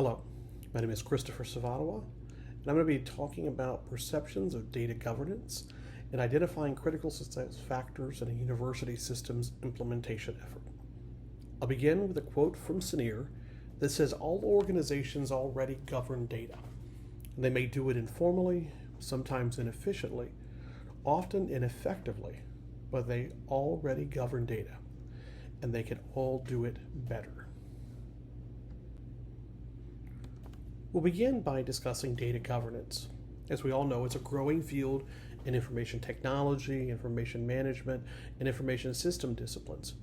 Hello, my name is Christopher Tsavatewa, and I'm going to be talking about perceptions of data governance and identifying critical success factors in a university systems implementation effort. I'll begin with a quote from Senior that says all organizations already govern data. They may do it informally, sometimes inefficiently, often ineffectively, but they already govern data, and they can all do it better. We'll begin by discussing data governance. As we all know, it's a growing field in information technology, information management, and information system disciplines.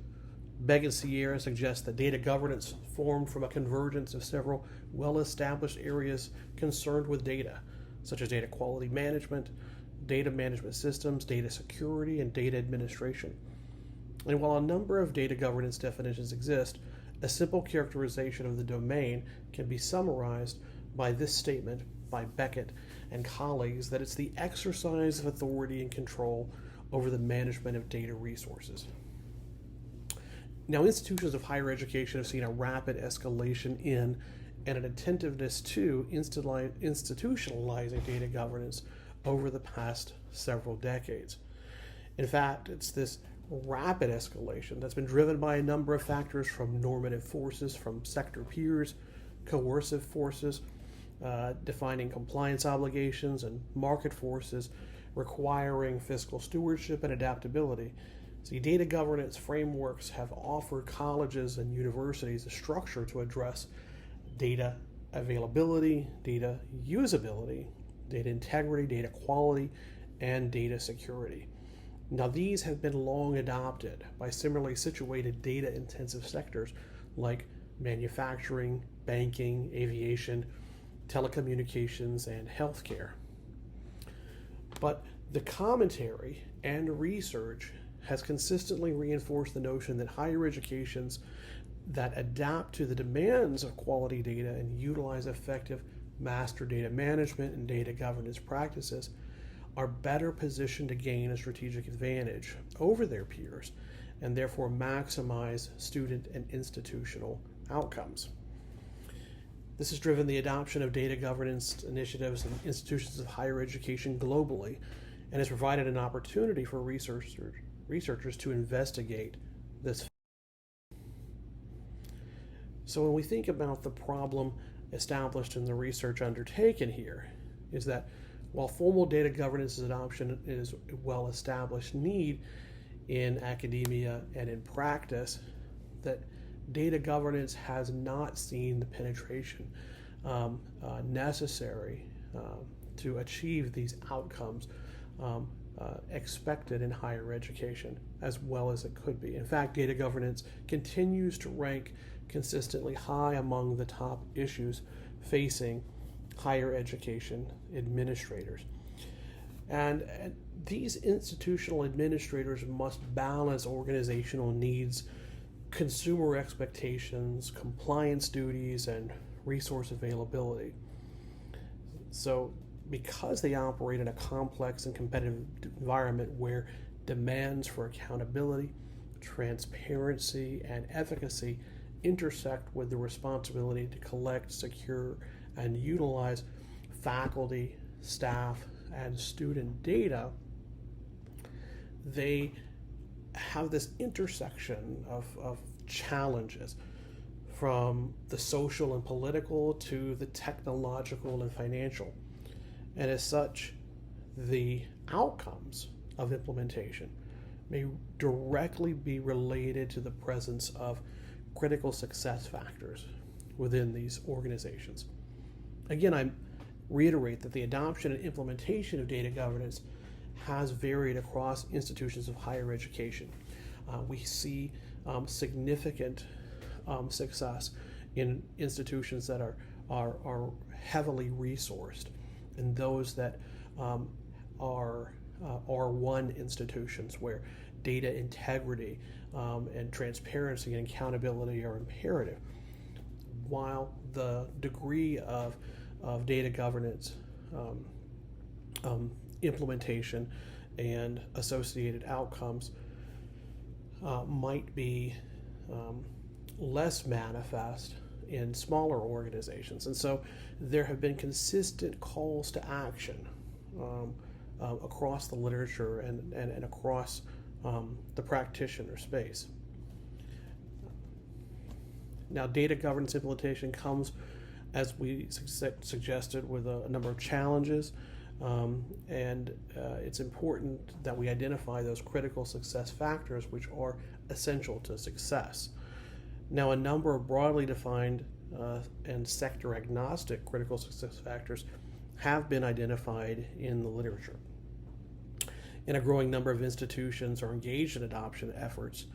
Begg and Sierra suggest that data governance formed from a convergence of several well-established areas concerned with data, such as data quality management, data management systems, data security, and data administration. And while a number of data governance definitions exist, a simple characterization of the domain can be summarized by this statement by Beckett and colleagues that it's the exercise of authority and control over the management of data resources. Now, institutions of higher education have seen a rapid escalation in and an attentiveness to institutionalizing data governance over the past several decades. In fact, it's this rapid escalation that's been driven by a number of factors, from normative forces from sector peers, coercive forces, defining compliance obligations, and market forces requiring fiscal stewardship and adaptability. See, data governance frameworks have offered colleges and universities a structure to address data availability, data usability, data integrity, data quality, and data security. Now, these have been long adopted by similarly situated data-intensive sectors like manufacturing, banking, aviation, telecommunications, and healthcare. But the commentary and research has consistently reinforced the notion that higher educations that adapt to the demands of quality data and utilize effective master data management and data governance practices are better positioned to gain a strategic advantage over their peers and therefore maximize student and institutional outcomes. This has driven the adoption of data governance initiatives in institutions of higher education globally and has provided an opportunity for researchers to investigate this. So when we think about the problem established in the research undertaken here, is that while formal data governance adoption is a well-established need in academia and in practice, that data governance has not seen the penetration necessary to achieve these outcomes expected in higher education as well as it could be. In fact, data governance continues to rank consistently high among the top issues facing higher education administrators. And these institutional administrators must balance organizational needs, consumer expectations, compliance duties, and resource availability. So because they operate in a complex and competitive environment where demands for accountability, transparency, and efficacy intersect with the responsibility to collect, secure, and utilize faculty, staff, and student data, they have this intersection of challenges, from the social and political to the technological and financial. And as such, the outcomes of implementation may directly be related to the presence of critical success factors within these organizations. Again, I reiterate that the adoption and implementation of data governance has varied across institutions of higher education. We see significant success in institutions that are heavily resourced, and those that are R1 institutions where data integrity and transparency and accountability are imperative, while the degree of data governance implementation and associated outcomes might be less manifest in smaller organizations. And so there have been consistent calls to action across the literature and across the practitioner space. Now, data governance implementation comes, as we suggested, with a number of challenges, and it's important that we identify those critical success factors which are essential to success. Now, a number of broadly defined and sector agnostic critical success factors have been identified in the literature. And a growing number of institutions are engaged in adoption efforts,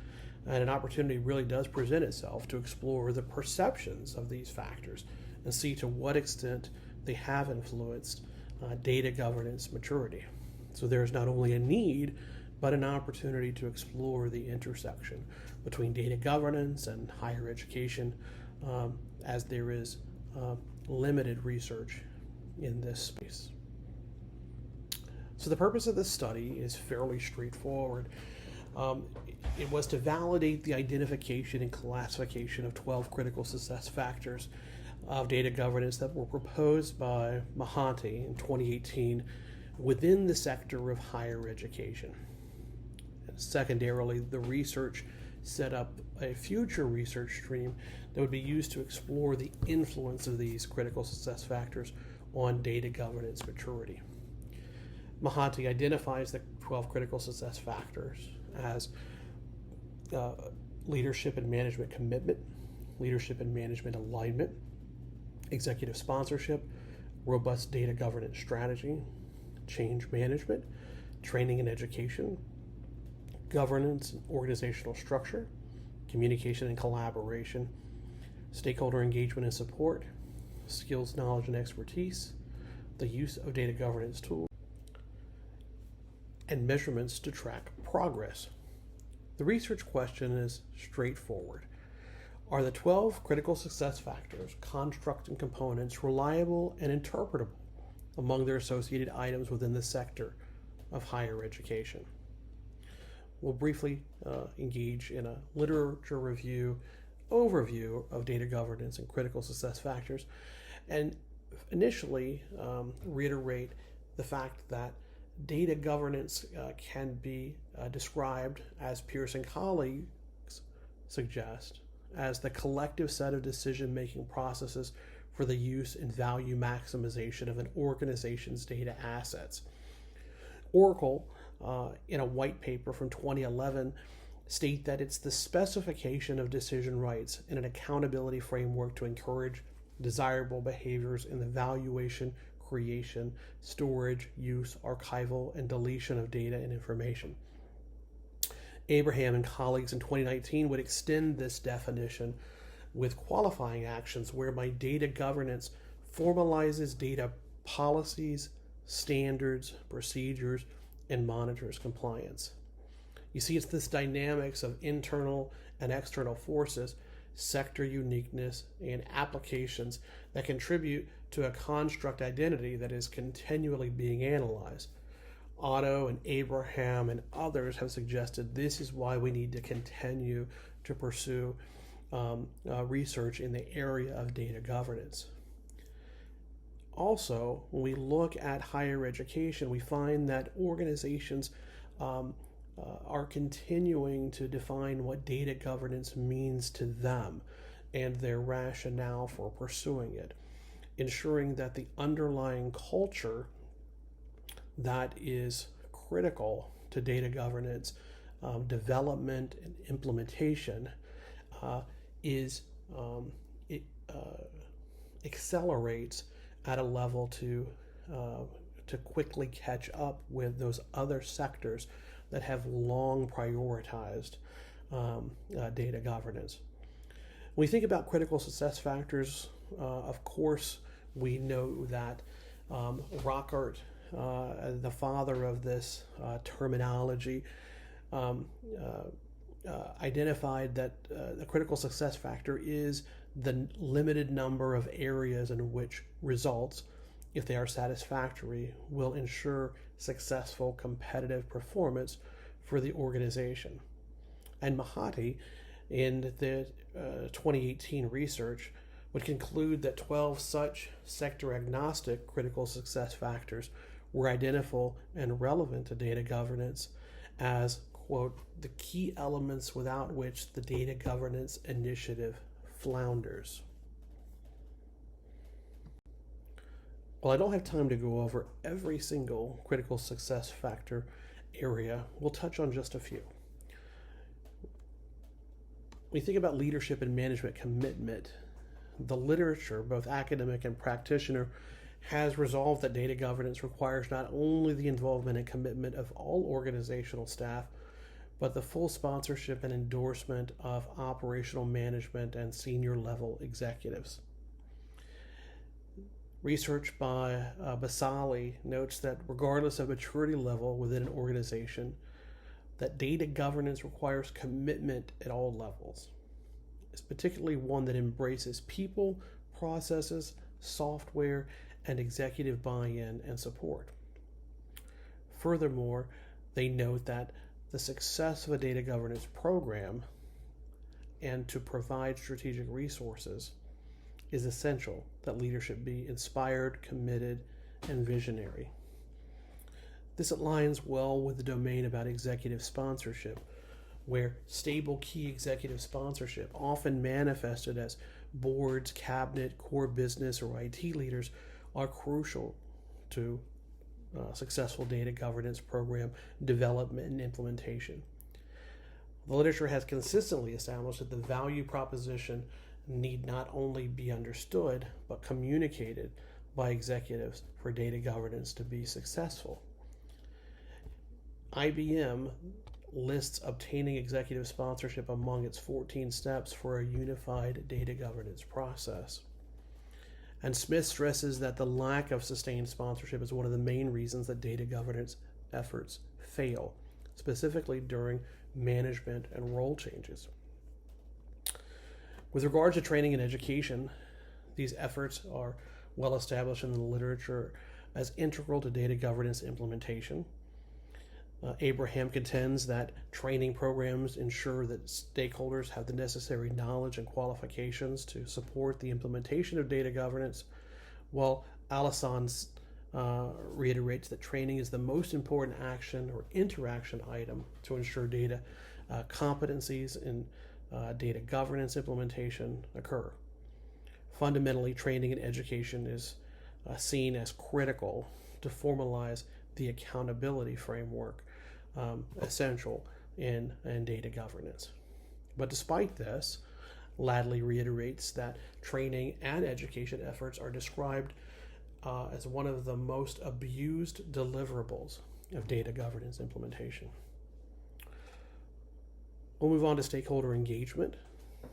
and an opportunity really does present itself to explore the perceptions of these factors and see to what extent they have influenced data governance maturity. So there's not only a need, but an opportunity to explore the intersection between data governance and higher education, as there is limited research in this space. So the purpose of this study is fairly straightforward. It was to validate the identification and classification of 12 critical success factors of data governance that were proposed by Mahanti in 2018 within the sector of higher education. And secondarily, the research set up a future research stream that would be used to explore the influence of these critical success factors on data governance maturity. Mahanti identifies the 12 critical success factors as leadership and management commitment, leadership and management alignment, executive sponsorship, robust data governance strategy, change management, training and education, governance and organizational structure, communication and collaboration, stakeholder engagement and support, skills, knowledge, and expertise, the use of data governance tools, and measurements to track progress. The research question is straightforward. Are the 12 critical success factors, construct, and components reliable and interpretable among their associated items within the sector of higher education? We'll briefly engage in a literature review overview of data governance and critical success factors, and initially reiterate the fact that data governance can be described, as Pierce and colleagues suggest, as the collective set of decision-making processes for the use and value maximization of an organization's data assets. Oracle, in a white paper from 2011, state that it's the specification of decision rights in an accountability framework to encourage desirable behaviors in the valuation, creation, storage, use, archival, and deletion of data and information. Abraham and colleagues in 2019 would extend this definition with qualifying actions whereby data governance formalizes data policies, standards, procedures, and monitors compliance. You see, it's this dynamics of internal and external forces, sector uniqueness, and applications that contribute to a construct identity that is continually being analyzed. Otto and Abraham and others have suggested this is why we need to continue to pursue research in the area of data governance. Also, when we look at higher education, we find that organizations are continuing to define what data governance means to them and their rationale for pursuing it, ensuring that the underlying culture that is critical to data governance development and implementation accelerates at a level to quickly catch up with those other sectors that have long prioritized data governance. When we think about critical success factors, of course, we know that Rockart, the father of this terminology, identified that the critical success factor is the limited number of areas in which results, if they are satisfactory, will ensure successful competitive performance for the organization. And Mahanti, in the 2018 research, would conclude that 12 such sector-agnostic critical success factors were identifiable and relevant to data governance as, quote, the key elements without which the data governance initiative flounders. While I don't have time to go over every single critical success factor area, we'll touch on just a few. When you think about leadership and management commitment, the literature, both academic and practitioner, has resolved that data governance requires not only the involvement and commitment of all organizational staff, but the full sponsorship and endorsement of operational management and senior level executives. Research by Basali notes that regardless of maturity level within an organization, that data governance requires commitment at all levels. It's particularly one that embraces people, processes, software, and executive buy-in and support. Furthermore, they note that the success of a data governance program and to provide strategic resources is essential that leadership be inspired, committed, and visionary. This aligns well with the domain about executive sponsorship, where stable key executive sponsorship, often manifested as boards, cabinet, core business, or IT leaders, are crucial to successful data governance program development and implementation. The literature has consistently established that the value proposition need not only be understood, but communicated by executives for data governance to be successful. IBM lists obtaining executive sponsorship among its 14 steps for a unified data governance process. And Smith stresses that the lack of sustained sponsorship is one of the main reasons that data governance efforts fail, specifically during management and role changes. With regard to training and education, these efforts are well established in the literature as integral to data governance implementation. Abraham contends that training programs ensure that stakeholders have the necessary knowledge and qualifications to support the implementation of data governance, while Allison reiterates that training is the most important action or interaction item to ensure data competencies in data governance implementation occur. Fundamentally, training and education is seen as critical to formalize the accountability framework essential in data governance. But despite this, Ladley reiterates that training and education efforts are described as one of the most abused deliverables of data governance implementation. We'll move on to stakeholder engagement,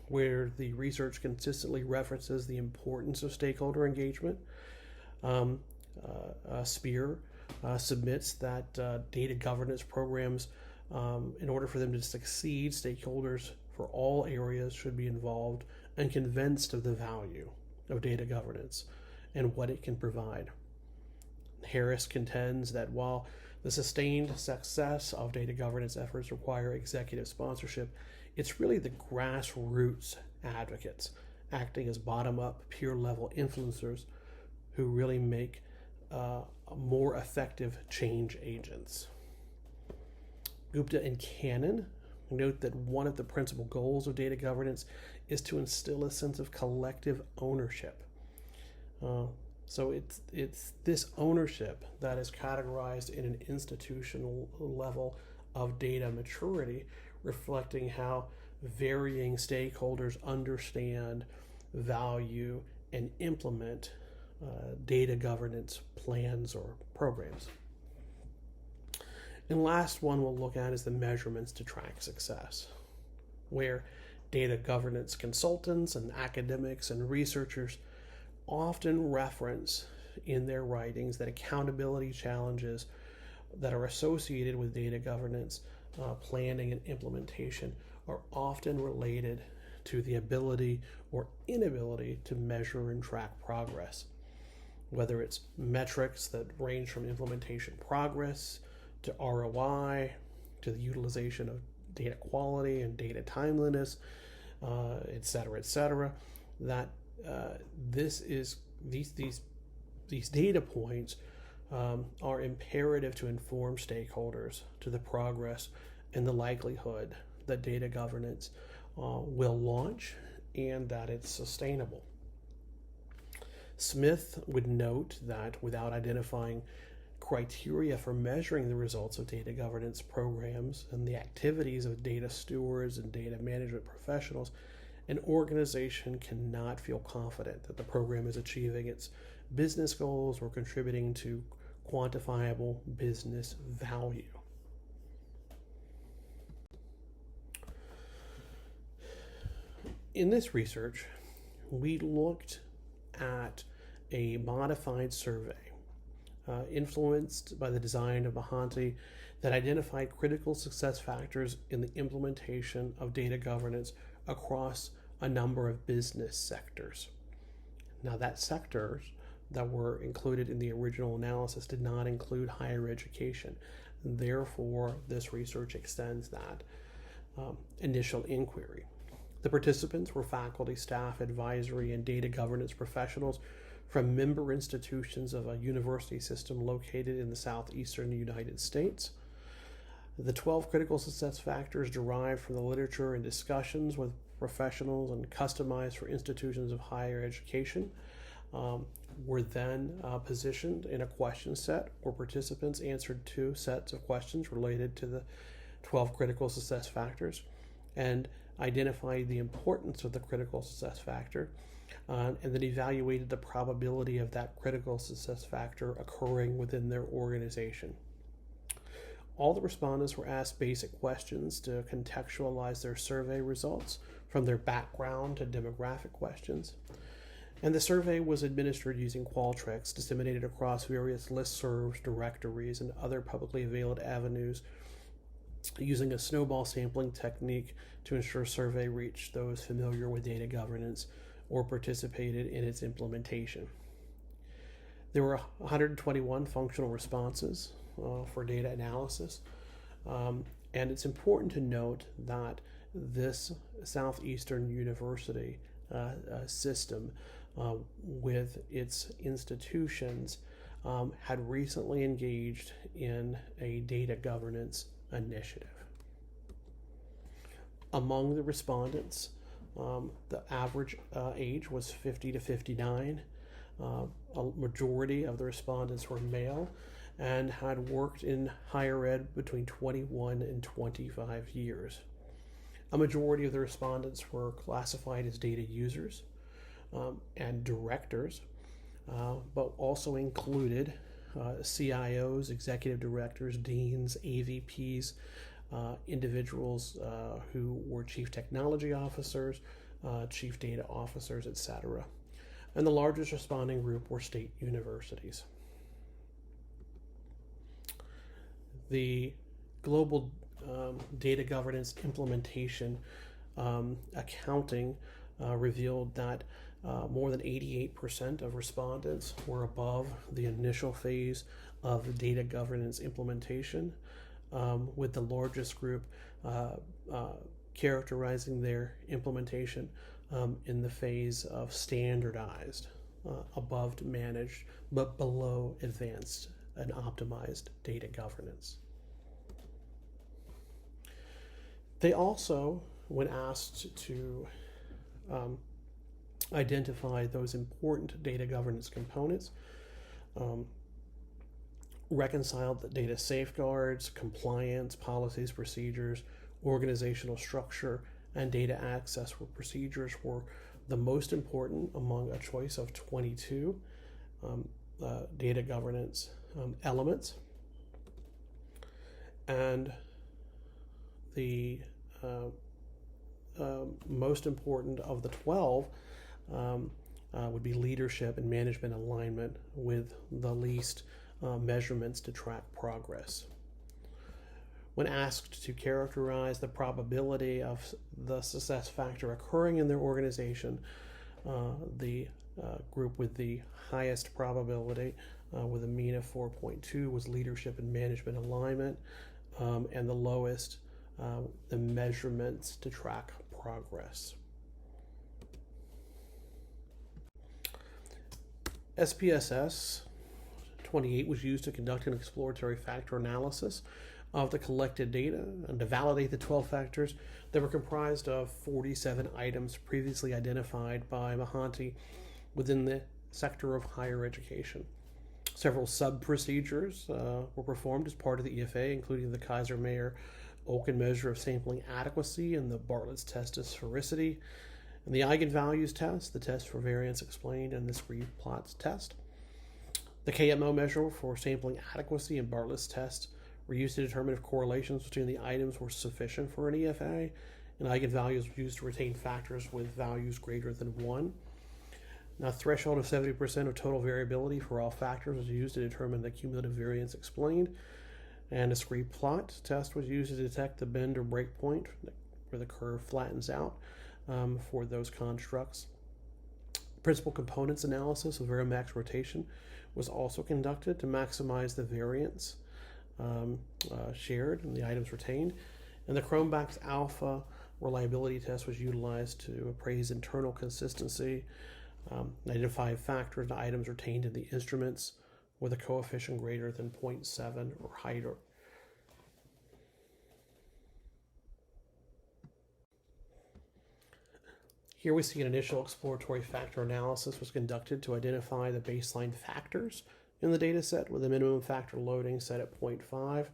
where the research consistently references the importance of stakeholder engagement. Spear submits that data governance programs, in order for them to succeed, stakeholders for all areas should be involved and convinced of the value of data governance and what it can provide. Harris contends that while the sustained success of data governance efforts require executive sponsorship, it's really the grassroots advocates acting as bottom-up, peer-level influencers who really make more effective change agents. Gupta and Cannon note that one of the principal goals of data governance is to instill a sense of collective ownership. So it's this ownership that is categorized in an institutional level of data maturity, reflecting how varying stakeholders understand, value, and implement data governance plans or programs. And last one we'll look at is the measurements to track success, where data governance consultants and academics and researchers often reference in their writings that accountability challenges that are associated with data governance planning and implementation are often related to the ability or inability to measure and track progress, whether it's metrics that range from implementation progress to ROI to the utilization of data quality and data timeliness, et cetera, that these data points are imperative to inform stakeholders to the progress and the likelihood that data governance will launch and that it's sustainable. Smith would note that without identifying criteria for measuring the results of data governance programs and the activities of data stewards and data management professionals, an organization cannot feel confident that the program is achieving its business goals or contributing to quantifiable business value. In this research, we looked at a modified survey influenced by the design of Mahanti that identified critical success factors in the implementation of data governance across a number of business sectors. Now, that sectors that were included in the original analysis did not include higher education. Therefore, this research extends that initial inquiry. The participants were faculty, staff, advisory, and data governance professionals from member institutions of a university system located in the southeastern United States. The 12 critical success factors derived from the literature and discussions with professionals and customized for institutions of higher education were then positioned in a question set where participants answered 2 sets of questions related to the 12 critical success factors and identified the importance of the critical success factor and then evaluated the probability of that critical success factor occurring within their organization. All the respondents were asked basic questions to contextualize their survey results from their background to demographic questions. And the survey was administered using Qualtrics disseminated across various listservs, directories, and other publicly available avenues using a snowball sampling technique to ensure survey reached those familiar with data governance or participated in its implementation. There were 121 functional responses for data analysis, and it's important to note that this Southeastern University system with its institutions had recently engaged in a data governance initiative. Among the respondents, the average age was 50 to 59. A majority of the respondents were male and had worked in higher ed between 21 and 25 years. A majority of the respondents were classified as data users and directors, but also included CIOs, executive directors, deans, AVPs, individuals who were chief technology officers, chief data officers, etc. And the largest responding group were state universities. The global data governance implementation accounting revealed that more than 88% of respondents were above the initial phase of data governance implementation, with the largest group characterizing their implementation in the phase of standardized, above managed, but below advanced and optimized data governance. They also, when asked to identify those important data governance components, reconciled that data safeguards, compliance, policies, procedures, organizational structure, and data access procedures were the most important among a choice of 22 data governance elements. And the most important of the 12 would be leadership and management alignment, with the least measurements to track progress. When asked to characterize the probability of the success factor occurring in their organization, the group with the highest probability, with a mean of 4.2, was leadership and management alignment, and the lowest, the measurements to track progress. SPSS 28 was used to conduct an exploratory factor analysis of the collected data and to validate the 12 factors that were comprised of 47 items previously identified by Mahanti within the sector of higher education. Several sub-procedures were performed as part of the EFA, including the Kaiser-Meyer-Olkin measure of sampling adequacy and the Bartlett's test of sphericity, and the eigenvalues test, the test for variance explained, and the scree plots test. The KMO measure for sampling adequacy and Bartlett's test were used to determine if correlations between the items were sufficient for an EFA, and eigenvalues were used to retain factors with values greater than 1. Now, threshold of 70% of total variability for all factors was used to determine the cumulative variance explained, and a scree plot test was used to detect the bend or break point where the curve flattens out for those constructs. Principal components analysis of Varimax rotation was also conducted to maximize the variance shared and the items retained, and the Cronbach's alpha reliability test was utilized to appraise internal consistency, identify factors and items retained in the instruments with a coefficient greater than 0.7 or higher. Here we see an initial exploratory factor analysis was conducted to identify the baseline factors in the data set with a minimum factor loading set at 0.5.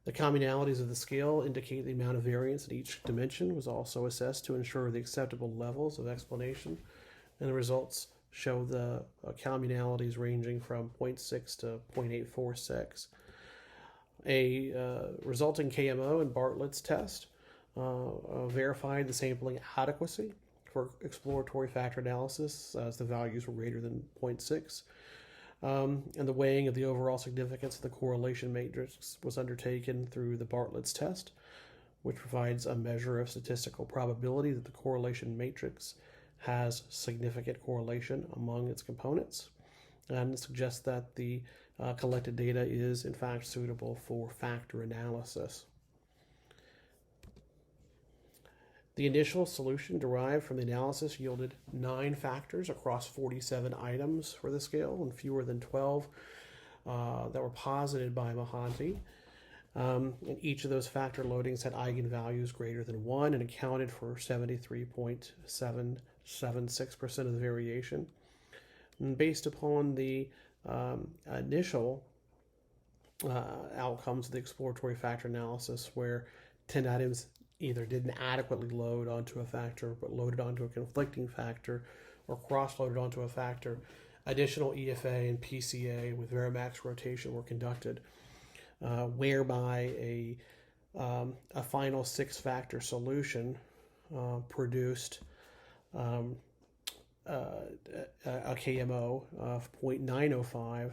The communalities of the scale indicate the amount of variance in each dimension was also assessed to ensure the acceptable levels of explanation, and the results show the communalities ranging from 0.6 to 0.846. A resulting KMO and Bartlett's test verified the sampling adequacy for exploratory factor analysis as the values were greater than 0.6. And the weighing of the overall significance of the correlation matrix was undertaken through the Bartlett's test, which provides a measure of statistical probability that the correlation matrix has significant correlation among its components, and it suggests that the collected data is in fact suitable for factor analysis. The initial solution derived from the analysis yielded 9 factors across 47 items for the scale and fewer than 12 that were posited by Mahanti. And each of those factor loadings had eigenvalues greater than 1 and accounted for 73.776% of the variation. And based upon the initial outcomes of the exploratory factor analysis, where 10 items either didn't adequately load onto a factor but loaded onto a conflicting factor or cross-loaded onto a factor, additional EFA and PCA with Varimax rotation were conducted, whereby a final 6-factor solution produced a KMO of 0.905,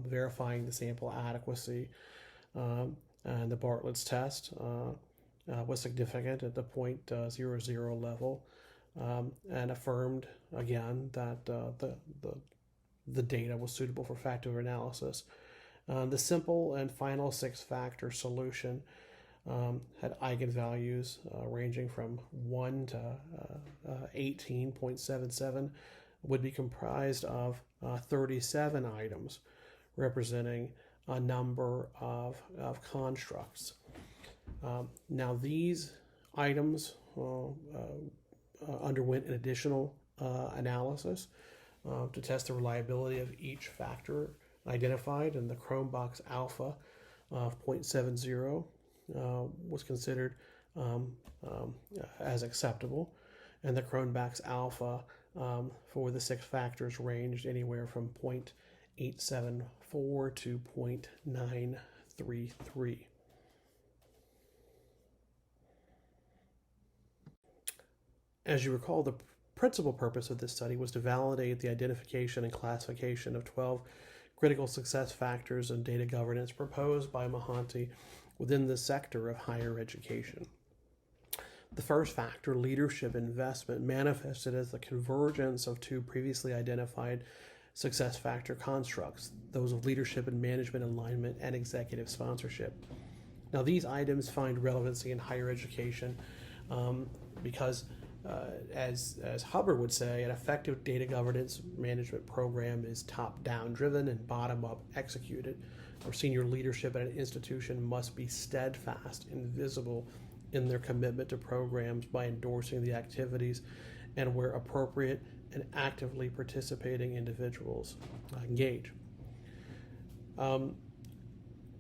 verifying the sample adequacy, and the Bartlett's test was significant at the 0.00 level, and affirmed again that the data was suitable for factor analysis. The simple and final 6-factor solution had eigenvalues ranging from 1 to 18.77, would be comprised of 37 items, representing a number of constructs. Now these items underwent an additional analysis to test the reliability of each factor identified, and the Cronbach's alpha of 0.70 was considered as acceptable, and the Cronbach's alpha for the 6 factors ranged anywhere from 0.874 to 0.933. As you recall, the principal purpose of this study was to validate the identification and classification of 12 critical success factors and data governance proposed by Mahanti within the sector of higher education. The first factor, leadership investment, manifested as the convergence of 2 previously identified success factor constructs, those of leadership and management alignment and executive sponsorship. Now, these items find relevancy in higher education because As Hubbard would say, an effective data governance management program is top-down driven and bottom-up executed. Our senior leadership at an institution must be steadfast and visible in their commitment to programs by endorsing the activities and, where appropriate, and actively participating individuals engage.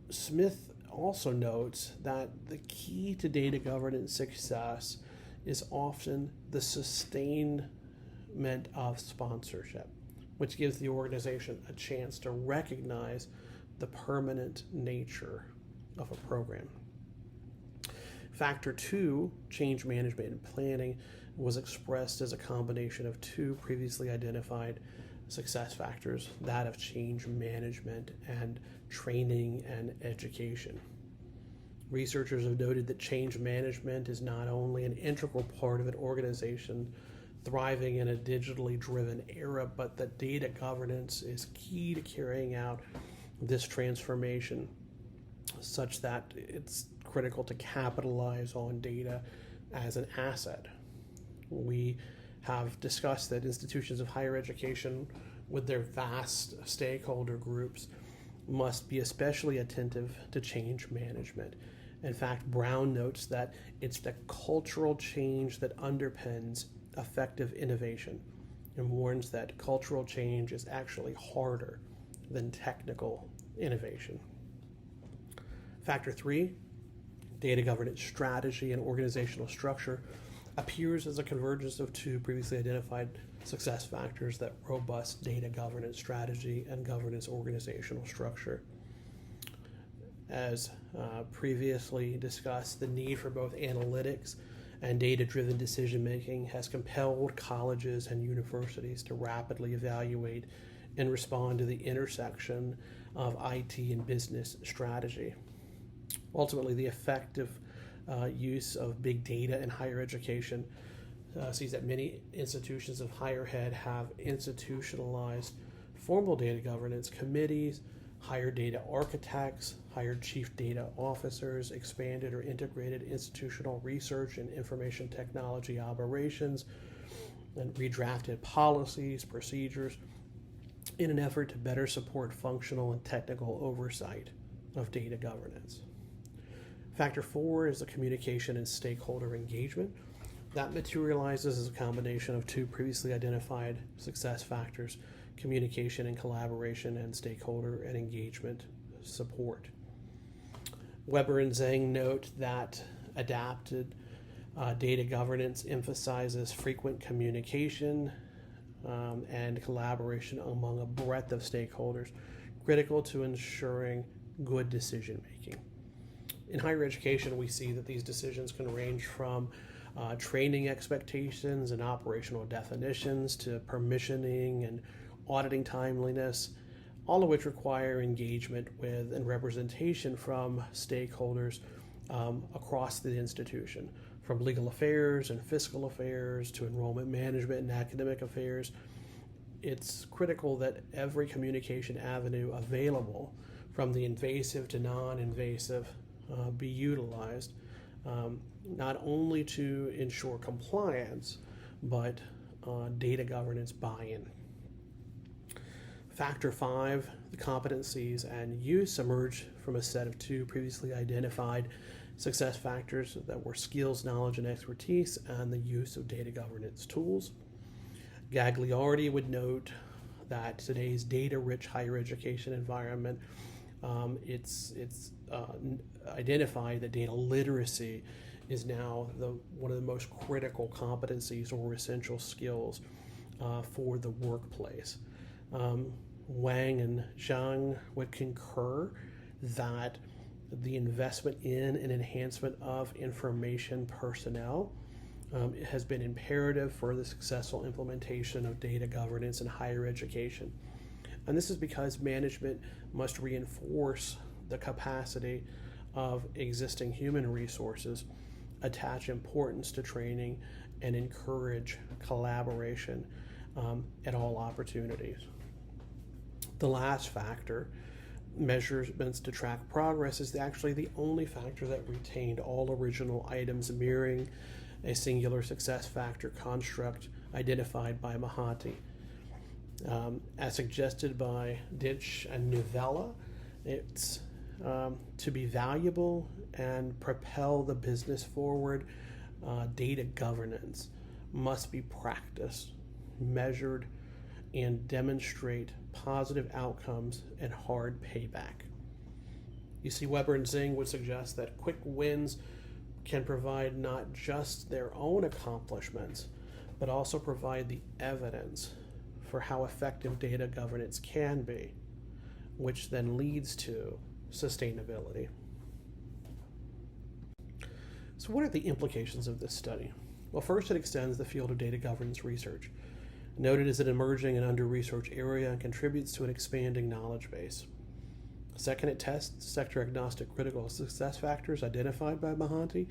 Smith also notes that the key to data governance success is often the sustainment of sponsorship, which gives the organization a chance to recognize the permanent nature of a program. Factor 2, change management and planning, was expressed as a combination of two previously identified success factors, that of change management and training and education. Researchers have noted that change management is not only an integral part of an organization thriving in a digitally driven era, but that data governance is key to carrying out this transformation, such that it's critical to capitalize on data as an asset. We have discussed that institutions of higher education, with their vast stakeholder groups, must be especially attentive to change management. In fact, Brown notes that it's the cultural change that underpins effective innovation, and warns that cultural change is actually harder than technical innovation. Factor 3, data governance strategy and organizational structure, appears as a convergence of two previously identified success factors, that robust data governance strategy and governance organizational structure. As previously discussed, the need for both analytics and data-driven decision-making has compelled colleges and universities to rapidly evaluate and respond to the intersection of IT and business strategy. Ultimately, the effective use of big data in higher education sees that many institutions of higher ed have institutionalized formal data governance committees, hired data architects, hired chief data officers, expanded or integrated institutional research and information technology operations, and redrafted policies, procedures, in an effort to better support functional and technical oversight of data governance. Factor 4 is the communication and stakeholder engagement. That materializes as a combination of two previously identified success factors: communication and collaboration, and stakeholder and engagement support. Weber and Zhang note that adapted data governance emphasizes frequent communication and collaboration among a breadth of stakeholders, critical to ensuring good decision making. In higher education, we see that these decisions can range from training expectations and operational definitions to permissioning and auditing timeliness, all of which require engagement with and representation from stakeholders across the institution, from legal affairs and fiscal affairs to enrollment management and academic affairs. It's critical that every communication avenue available, from the invasive to non-invasive, be utilized, not only to ensure compliance, but data governance buy-in. Factor 5, the competencies and use, emerge from a set of two previously identified success factors that were skills, knowledge, and expertise, and the use of data governance tools. Gagliardi would note that today's data-rich higher education environment, it's identified that data literacy is now one of the most critical competencies or essential skills for the workplace. Wang and Zhang would concur that the investment in and enhancement of information personnel has been imperative for the successful implementation of data governance in higher education. And this is because management must reinforce the capacity of existing human resources, attach importance to training, and encourage collaboration at all opportunities. The last factor, measurements to track progress, is actually the only factor that retained all original items mirroring a singular success factor construct identified by Mahanti. As suggested by Ditch and Novella, it's to be valuable and propel the business forward. Data governance must be practiced, measured, and demonstrate positive outcomes and hard payback. You see, Weber and Zing would suggest that quick wins can provide not just their own accomplishments, but also provide the evidence for how effective data governance can be, which then leads to sustainability. So what are the implications of this study? Well, first, it extends the field of data governance research, noted as an emerging and under-researched area, and contributes to an expanding knowledge base. Second, it tests sector-agnostic critical success factors identified by Mahanti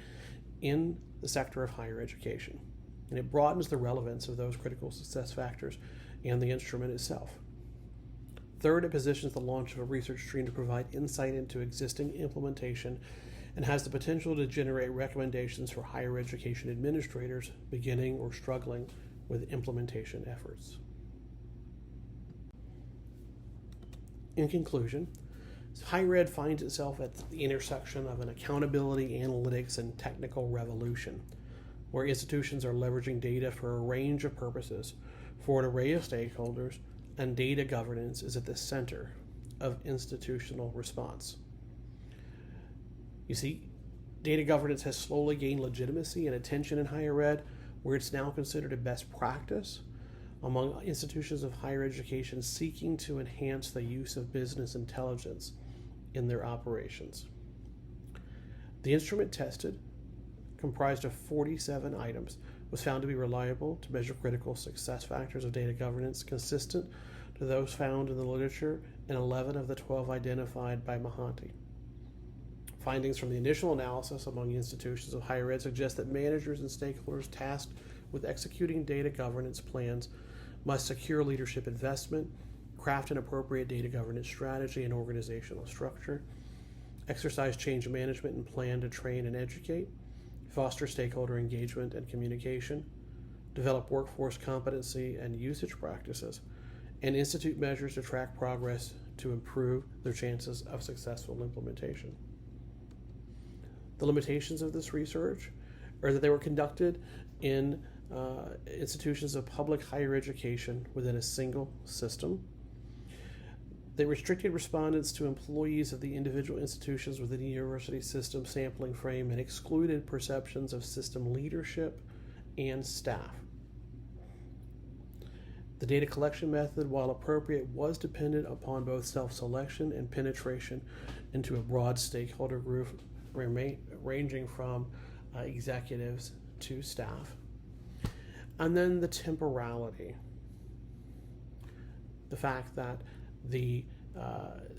in the sector of higher education, and it broadens the relevance of those critical success factors and the instrument itself. Third, it positions the launch of a research stream to provide insight into existing implementation and has the potential to generate recommendations for higher education administrators beginning or struggling with implementation efforts. In conclusion, higher ed finds itself at the intersection of an accountability, analytics, and technical revolution, where institutions are leveraging data for a range of purposes for an array of stakeholders, and data governance is at the center of institutional response. You see, data governance has slowly gained legitimacy and attention in higher ed, where it's now considered a best practice among institutions of higher education seeking to enhance the use of business intelligence in their operations. The instrument tested, comprised of 47 items, was found to be reliable to measure critical success factors of data governance consistent to those found in the literature in 11 of the 12 identified by Mahanti. Findings from the initial analysis among institutions of higher ed suggest that managers and stakeholders tasked with executing data governance plans must secure leadership investment, craft an appropriate data governance strategy and organizational structure, exercise change management and plan to train and educate, foster stakeholder engagement and communication, develop workforce competency and usage practices, and institute measures to track progress to improve their chances of successful implementation. The limitations of this research are that they were conducted in institutions of public higher education within a single system. They restricted respondents to employees of the individual institutions within the university system sampling frame and excluded perceptions of system leadership and staff. The data collection method, while appropriate, was dependent upon both self-selection and penetration into a broad stakeholder group ranging from executives to staff. And then the temporality. The fact that the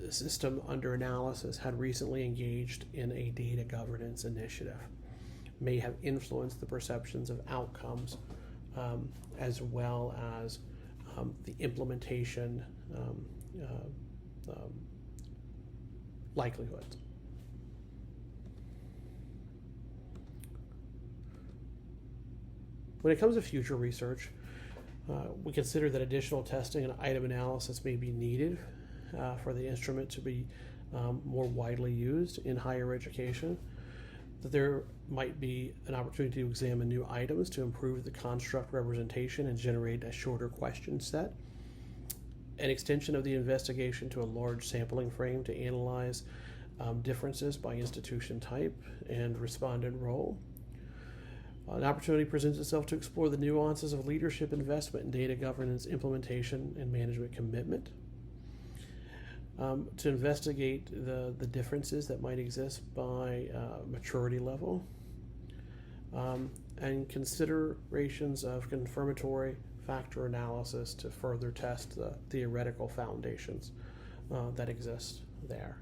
system under analysis had recently engaged in a data governance initiative may have influenced the perceptions of outcomes as well as the implementation likelihoods. When it comes to future research, we consider that additional testing and item analysis may be needed for the instrument to be more widely used in higher education, that there might be an opportunity to examine new items to improve the construct representation and generate a shorter question set, an extension of the investigation to a large sampling frame to analyze differences by institution type and respondent role. An opportunity presents itself to explore the nuances of leadership investment in data governance, implementation, and management commitment. To investigate the differences that might exist by maturity level, and considerations of confirmatory factor analysis to further test the theoretical foundations that exist there.